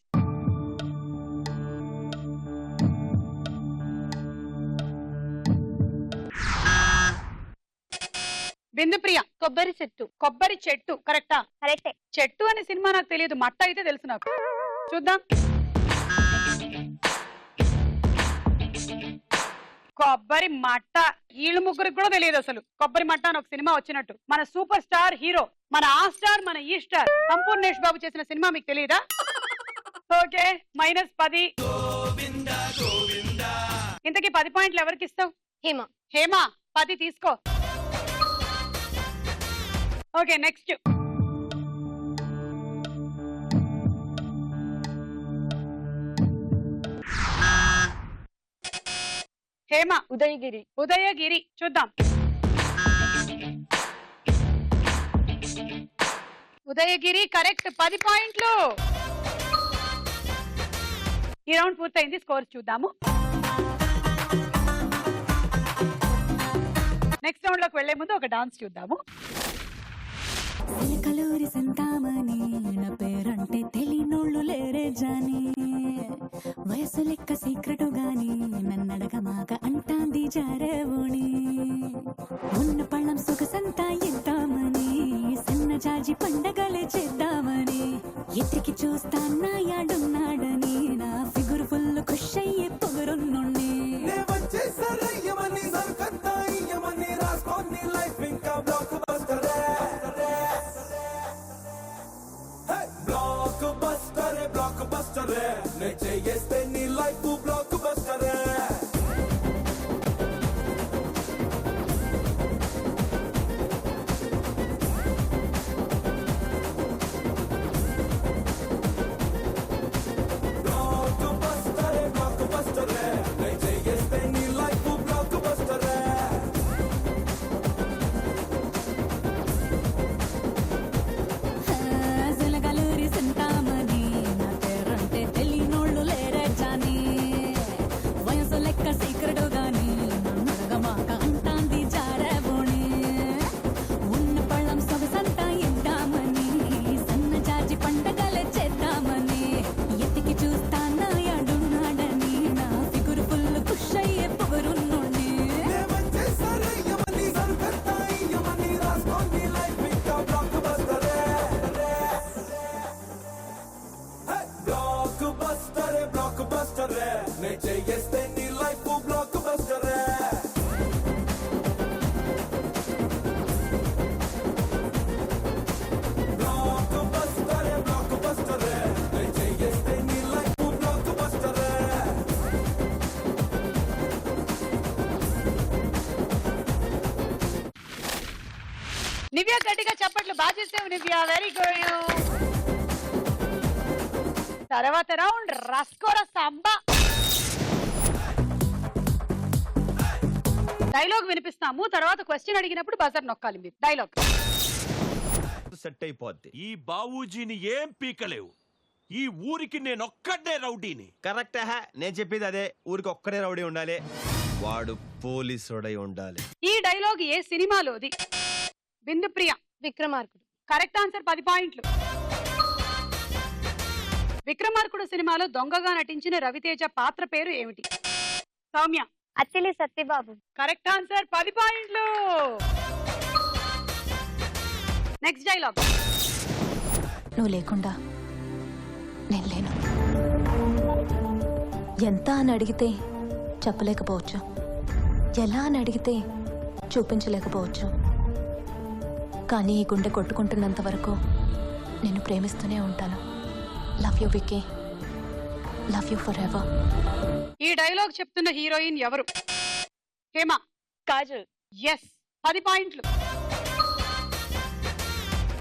బిందు ప్రియ. కొబ్బరి చెట్టు. కొబ్బరి చెట్టు కరెక్టా? కరెక్టే. చెట్టు అనే సినిమా నాకు తెలియదు, మట్ట అయితే తెలుసు నాకు. చూద్దాం. కొబ్బరి మట్ట వీళ్ళు ముగ్గురికి కూడా తెలియదు అసలు. కొబ్బరి మట్ట అని ఒక సినిమా వచ్చినట్టు. మన సూపర్ స్టార్ హీరో, మన ఆ స్టార్, మన ఈ స్టార్ సంపూర్ణేష్ బాబు చేసిన సినిమా మీకు తెలియదా? ఓకే, -10. ఇంతకీ 10 పాయింట్లు ఎవరికి ఇస్తావు? హేమ. హేమ 10 తీసుకో. Okay next. హేమ. ఉదయగిరి. ఉదయగిరి. చూద్దాం. ఉదయగిరి కరెక్ట్, 10 పాయింట్లు. ఈ రౌండ్ పూర్తయింది, స్కోర్ చూద్దాము. నెక్స్ట్ రౌండ్ లోకి వెళ్లే ముందు ఒక డాన్స్ చూద్దాము. సిలకలూరి సంతామని నా పేరంటే తెలియనోళ్ళు లేరే జాని, వయసు లెక్క సీక్రెటు గాని నన్నడగమాక అంటాంది జారేవుని, ఉన్న పళ్ళం సొగసంతా ఇద్దామని సన్న జాజి పండగలే చేద్దామని, ఎత్తికి చూస్తాన్నా యాడున్నాడని నా ఫిగురు ఫుల్ ఖుష్ అయ్యే పొగరున్నుండి, సిలకలూరి సంతామని నా పేరంటే తెలియనోళ్ళు లేరే జాని, వయసు లెక్క సీక్రెటు గాని నన్నడగమాక అంటాంది జారేవుని, ఉన్న పళ్ళం సొగసంతా ఇద్దామని సన్న జాజి పండగలే చేద్దామని, ఎత్తికి చూస్తానా యాడున్నాడని నా ఫిగురు ఫుల్ ఖుష్ అయ్యే పొగరున్నుండి, నివ్య గట్టిగా చప్పట్లు. బాగా చేసావు నివ్య, వెరీ గుడ్. తర్వాత రౌండ్ రస్కోర సాంబా. డైలాగ్ వినిపిస్తాము, తర్వాత క్వశ్చన్ అడిగినప్పుడు బజర్ నొక్కాలి మీరు. డైలాగ్ సెట్ అయిపోద్ది. ఈ బావూజీని ఏం పీకలేవు. ఈ ఊరికి నేనొక్కడే రౌడీని. కరెక్ట్. నేను చెప్పేది అదే, ఊరికి ఒక్కడే రౌడీ ఉండాలి, వాడు పోలీసుడై ఉండాలి. ఈ డైలాగ్ ఏ సినిమాలోది? బిందుప్రియ. విక్రమార్కుడు. కరెక్ట్ ఆన్సర్, 10 పాయింట్లు. విక్రమార్కుడు సినిమాలో దొంగగా నటించిన రవితేజ పాత్ర పేరు ఏమిటి? సౌమ్య. అత్తిలి సత్యబాబు. కరెక్ట్ ఆన్సర్, 10 పాయింట్లు. Next dialogue. నువ్వు లేకుండా నేను లేను. ఎంత అని అడిగితే చెప్పలేకపోవచ్చు, ఎలా అని అడిగితే చూపించలేకపోవచ్చు, కానీ ఈ గుండె కొట్టుకుంటున్నంత వరకు నేను ప్రేమిస్తూనే ఉంటాను. Love you Vicky, love you for ever. ఈ డైలాగ్ చెప్తున్న హీరోయిన్ ఎవరు? హేమ. కాజల్. ఎస్, 10 పాయింట్లు.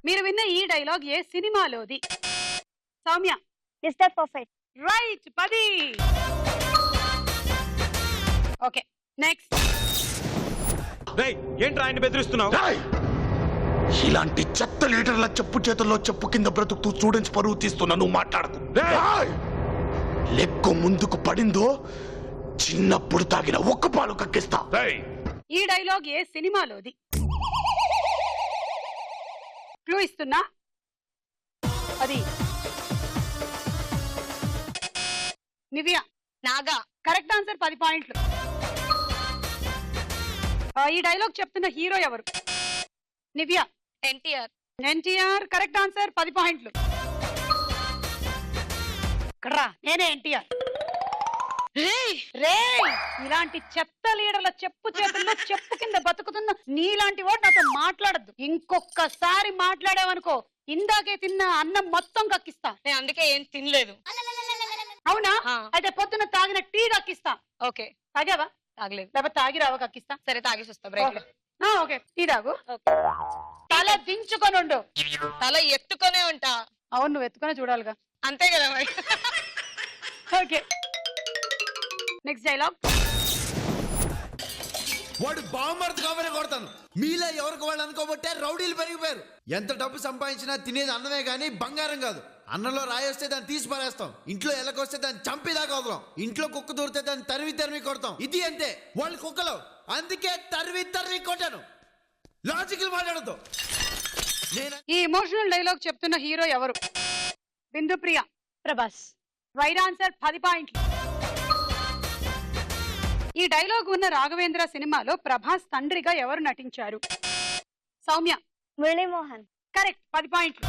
మీరు విన్న ఈ డైలాగ్ ఏ సినిమాలోది? Soumya. Mister perfect. Right, 10. Okay, next. ఏంట్రా ఆయన బెదిరిస్తున్నావు? రాయ్! ఇలాంటి చెత్త లీడర్ల చెప్పు చేతుల్లో చెప్పు కింద బ్రతుకుతూ స్టూడెంట్స్ పరువు తీస్తున్నా, నువ్వు మాట్లాడకు. రాయ్! లెక్కు ముందుకు పడిందో చిన్నప్పుడు తాగిన ఒక్క పాలు కక్కిస్తా. ఈ డైలాగ్ ఏ సినిమాలోది? క్లూ ఇస్తున్నా, అది నివ్య. నాగా. కరెక్ట్ ఆన్సర్, 10 పాయింట్లు. ఈ డైలాగ్ చెప్తున్న హీరో ఎవరు? నివ్య. ఎన్టీఆర్. ఎన్టీఆర్. కరెక్ట్ ఆన్సర్, 10 పాయింట్లు. కర్రా, నేనే ఎన్టీఆర్. రే, ఇలాంటి చెత్త లీడర్ల చెప్పు చేతుల్లో చెప్పు కింద బతుకుతున్న నీలాంటి వాడు నాతో మాట్లాడద్దు. ఇంకొకసారి మాట్లాడావనుకో ఇందాకే తిన్న అన్నం మొత్తం కక్కిస్తా. నేను అందుకే ఏం తినలేదు. అవునా? అయితే పొద్దున తాగిన టీ కక్కిస్తా. ఓకే. తాగావా? తాగలేదు. లేకపోతే తాగిరావా? కక్కిస్తా. సరే తాగేసి వస్తా బ్రేక్. ఓకే, టీ తాగు. తల దించుకొని ఉండు. తల ఎత్తుకొనే ఉంటా. అవును, నువ్వు ఎత్తుకొని చూడాలిగా. అంతే కదా మరి. Okay, next dialogue. వాడు బావమర్ది కాబట్టి కొడతాను. మీలో ఎవరికి వాళ్ళు అనుకోబట్టే రౌడీలు పెరిగిపోయారు. ఎంత డబ్బు సంపాదించినా తినేది అన్నమే గానీ బంగారం కాదు. అన్నంలో రాయి వస్తే దాన్ని తీసి పారేస్తాం, ఇంట్లో ఎలకొస్తే దాన్ని చంపేదాకా వదలం, ఇంట్లో కుక్క దూరితే దాన్ని తరివి తరివి కొడతాం. ఇది అంతే వాళ్ళు కుక్కలు, అందుకే తరివి తరివి కొట్టాను. లాజికల్ మాట్లాడద్దు. ఈ ఎమోషనల్ డైలాగ్ చెప్తున్న హీరో ఎవరు? బిందుప్రియ. ప్రభాస్. రైట్ ఆన్సర్, 10 పాయింట్లు. ఈ డైలాగ్ ఉన్న రాఘవేంద్ర సినిమాలో ప్రభాస్ తండ్రిగా ఎవరు నటించారు? సౌమ్య. మురళీమోహన్. కరెక్ట్, 10 పాయింట్లు.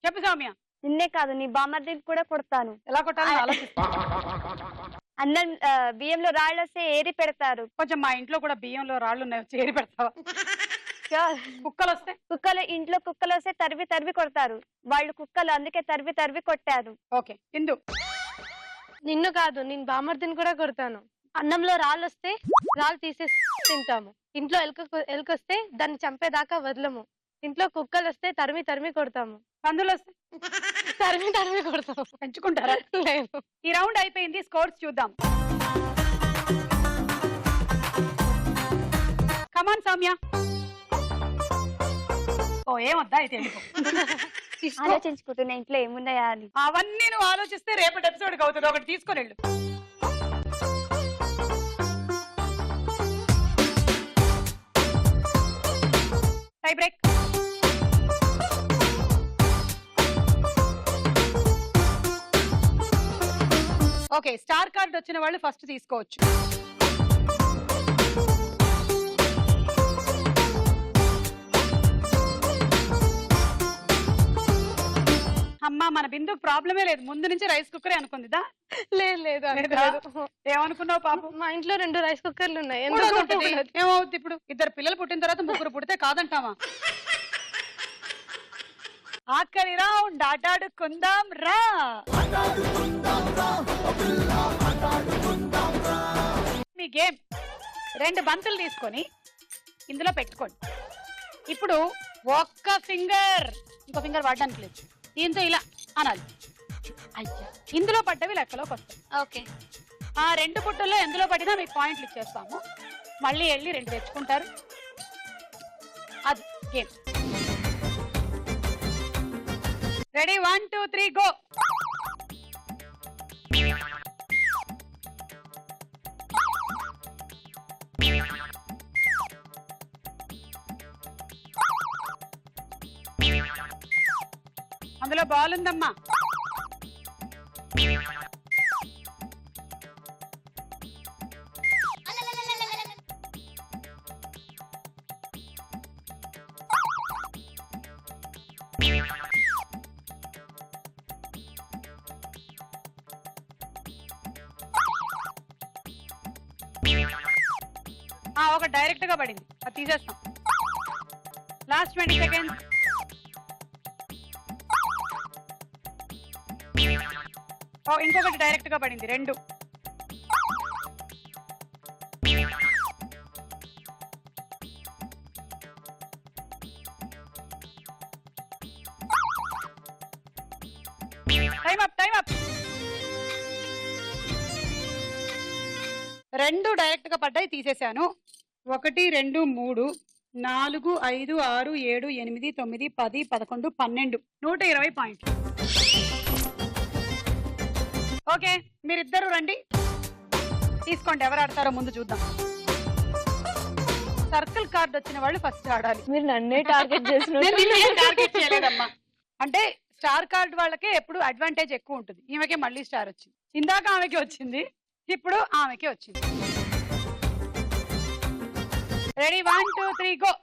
చెప్పు సౌమ్య. నిన్నే కాదు నీ బామర్దిని కూడా కొడతాను. ఎలా కొట్టాలని ఆలోచిస్తా. అన్నం బియ్యంలో రాళ్ళు వస్తే ఏరి పెడతారు. కొంచెం మా ఇంట్లో కూడా బియ్యంలో రాళ్ళు ఉన్నాయి, చేరి పెడతావా? కుక్కలు వస్తే? కుక్కలు ఇంట్లో కుక్కలు వస్తే తరివి తరివి కొడతారు. వాళ్ళు కుక్కలు, అందుకే తరివి తరివి కొట్టారు. ఓకే, ఇందు. నిన్ను కాదు నేను బామర్దిని కూడా కొడతాను. అన్నంలో రాళ్ళు వస్తే రాళ్ళు తీసేసి తింటాము. ఇంట్లో ఎలుకొస్తే దాన్ని చంపేదాకా వదలము. ఇంట్లో కుక్కలు వస్తే తరిమి తరిమి కొడతాము. పందులు వస్తే తరిమి తరిమి కొడతాము. పెంచుకుంటారా? లేదు. ఈ రౌండ్ అయిపోయింది, స్కోర్స్ చూద్దాం. కమాన్ సౌమ్య. ఓ ఏమొద్దా అయితే ఆలోచించుకుంటున్నా ఇంట్లో ఏమున్నాయా అని. అవన్నీ నువ్వు ఆలోచిస్తే రేపటి ఎపిసోడ్ అవుతుంది. ఒకటి తీసుకొని వెళ్ళు. Tie break. Okay, star card వచ్చిన వాళ్ళు ఫస్ట్ తీసుకోవచ్చు. అమ్మా, మన బిందు ప్రాబ్లమే లేదు, ముందు నుంచి రైస్ కుక్కరే అనుకుందిదా? లేదు లేదు ఏమనుకున్నావు పాపం? మా ఇంట్లో 2 రైస్ కుక్కర్లు ఉన్నాయి. ఏమవుద్ది ఇప్పుడు? 2 పిల్లలు పుట్టిన తర్వాత 3 పుడితే కాదంటావా? ఆఖరి రౌండ్ ఆటాడుకుందాం రా. మీ గేమ్ 2 బంతులు తీసుకొని ఇందులో పెట్టుకోండి. ఇప్పుడు ఒక్క ఫింగర్, ఇంకో ఫింగర్ వాడడానికి లేదు, దీంతో ఇలా అనాలి. అయ్యా, ఇందులో పడ్డవి లెక్కలోకి వస్తాయి. ఓకే. ఆ 2 పుట్టల్లో ఎందులో పడినా మీకు పాయింట్లు ఇచ్చేస్తాము. మళ్ళీ వెళ్ళి 2 తెచ్చుకుంటారు. అది గేమ్. Ready 1 2 3 go. అందులో బాల్ ఉందమ్మా. ఒక డైరెక్ట్ గా పడింది, అది తీసేస్తాం. Last 20 seconds. ఇంకొకటి డైరెక్ట్ గా పడింది, 2. Time up, time up. 2 direct గా పడ్డాయి, తీసేశాను. 1 2 3 4 5 6 7 8 9 10 11 12 120 పాయింట్లు. ఓకే, మీరిద్దరు రండి, తీసుకోండి. ఎవరు ఆడతారో ముందు చూద్దాం. సర్కిల్ కార్డ్ వచ్చిన వాళ్ళు ఫస్ట్ ఆడాలి. మీరు నన్నే టార్గెట్ చేసిన టార్గెట్ చేయలేదమ్మా. అంటే స్టార్ కార్డ్ వాళ్ళకే ఎప్పుడు అడ్వాంటేజ్ ఎక్కువ ఉంటుంది. ఈమెకే మళ్ళీ స్టార్ వచ్చింది. ఇందాక ఆమెకి వచ్చింది, ఇప్పుడు ఆమెకి వచ్చింది. Ready 1 2 3 go.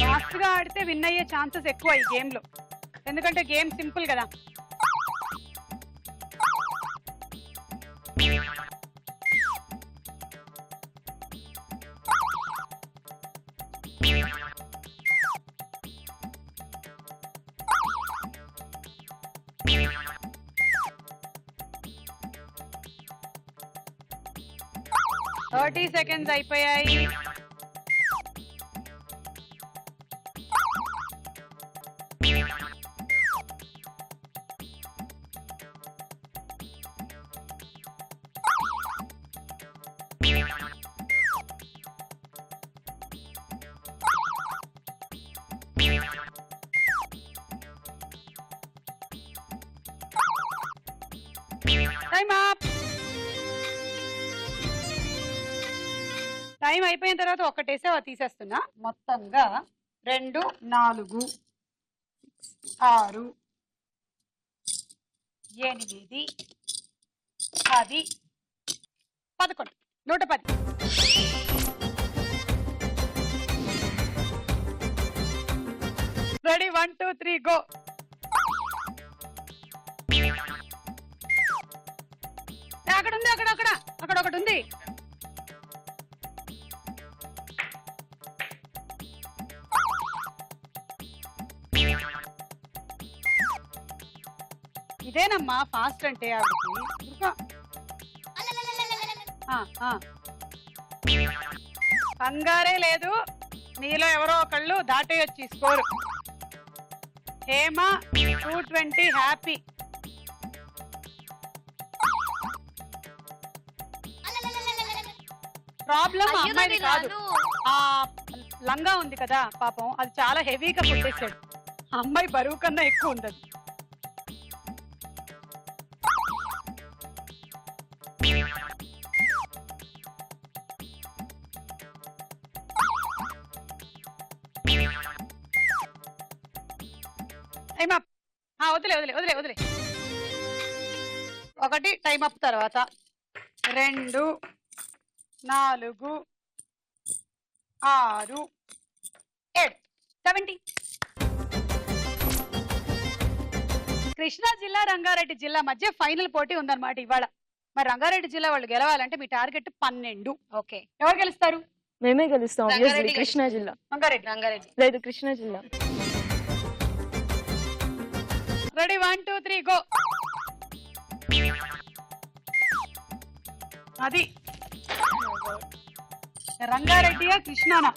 ఫాస్ట్ గా ఆడితే విన్ అయ్యే ఛాన్సెస్ ఎక్కువ ఈ గేమ్ లో, ఎందుకంటే గేమ్ సింపుల్ కదా. థర్టీ సెకండ్స్ అయిపోయాయి. Time up. టైం అయిపోయిన తర్వాత ఒక్కటేసే తీసేస్తున్నా. మొత్తంగా 2 4 6 8 10 11 110. Ready 1 2 3 go. అక్కడ ఉంది, అక్కడ అక్కడ అక్కడ ఒకటి ఉంది. ఇదేనమ్మా ఫాస్ట్ అంటే ఆవిడకి. కంగారే లేదు, మీలో ఎవరో ఒకళ్ళు దాటేయొచ్చి స్కోర్. హేమ 220 హ్యాపీ. ప్రాబ్లం అమ్మాయిది కాదు, ఆ లంగా ఉంది కదా పాపం, అది చాలా హెవీగా కొట్టేశాడు. అమ్మాయి బరువు కన్నా ఎక్కువ ఉండదు. Time up. వదిలే వదిలే వదిలే వదిలే. 1 టైం అప్. తర్వాత 2 4 6 7 70. కృష్ణా జిల్లా రంగారెడ్డి జిల్లా మధ్య ఫైనల్ పోటీ ఉందన్నమాట ఇవాళ. మరి రంగారెడ్డి జిల్లా వాళ్ళు గెలవాలంటే మీ టార్గెట్ 12. ఓకే, ఎవరు గెలుస్తారు? మేమే గెలుస్తాం. కృష్ణా జిల్లా. రంగారెడ్డి లేదు, కృష్ణా జిల్లా. Ready 1 2 3 go. అది రంగారెడ్డియా కృష్ణానా?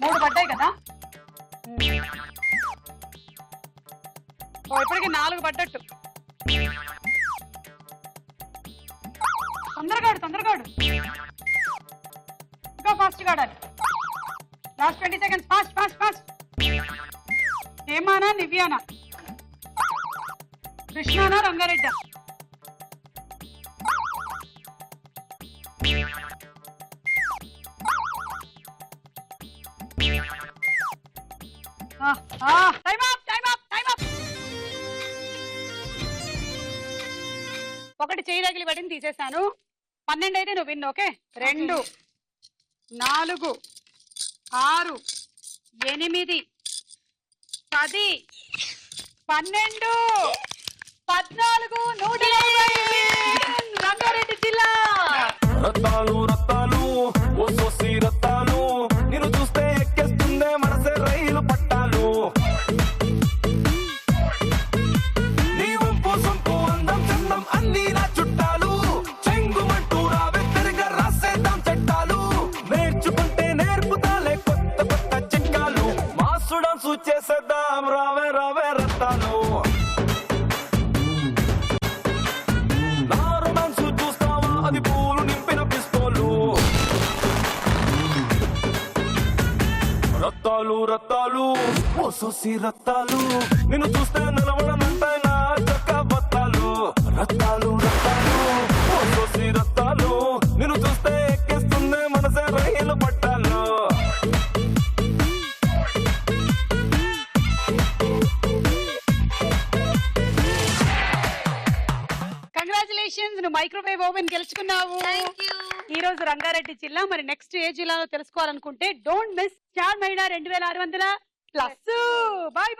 3 పడ్డాయి కదా. ఓ ఇప్పటికి 4 పడ్డట్టు. తొందరగా ఆడు. ఇంకా ఫాస్ట్ గా ఆడాలి. Last 20 seconds. ఫాస్ట్. హేమానా నివ్యానా, కృష్ణానా రంగారెడ్డి? Time up. ఒకటి చేయి తగిలి పడింది తీసేసాను. 12 అయితే నువ్వు విన్. ఓకే. 2 4 6 8 10 12 14 120 రంగారెడ్డి జిల్లా. రత్తాలు ఓ సోసి రత్తాలు, నిన్ను చూస్తే ఎక్కేస్తుందే మనసే రైలు పట్టాలు. నీ వంపు సొంపు అందం చందం అన్నీ నా చుట్టాలు, చెంగుమంటూ రావే తిరిగా రాసేద్దాం చట్టాలు. నేర్చుకుంటే నేర్పుతాలే కొత్త చిట్కాలు, మాసు డాన్సు చేసేద్దాం రావే రత్తాలు. అది పూలు నింపిన పిస్తోలు. రత్తాలు ఓ సోసి రత్తాలు, నిన్ను చూస్తే నిలవడమంటే నా చక్క బత్తాలు. రత్తాలు ఓ సోసి రత్తాలు, నిన్ను చూస్తే ఎక్కిస్తుంది మనసే రైలు పట్టాలు. కంగ్రాచులేషన్స్, నువ్వు మైక్రోవేవ్ ఓవెన్ గెలుచుకున్నావు. ఈ రోజు రంగారెడ్డి జిల్లా. మరి నెక్స్ట్ ఏ జిల్లాలో తెలుసుకోవాలనుకుంటే డోంట్ మిస్ స్టార్ మహిళ 2600 ప్లస్. బాయ్.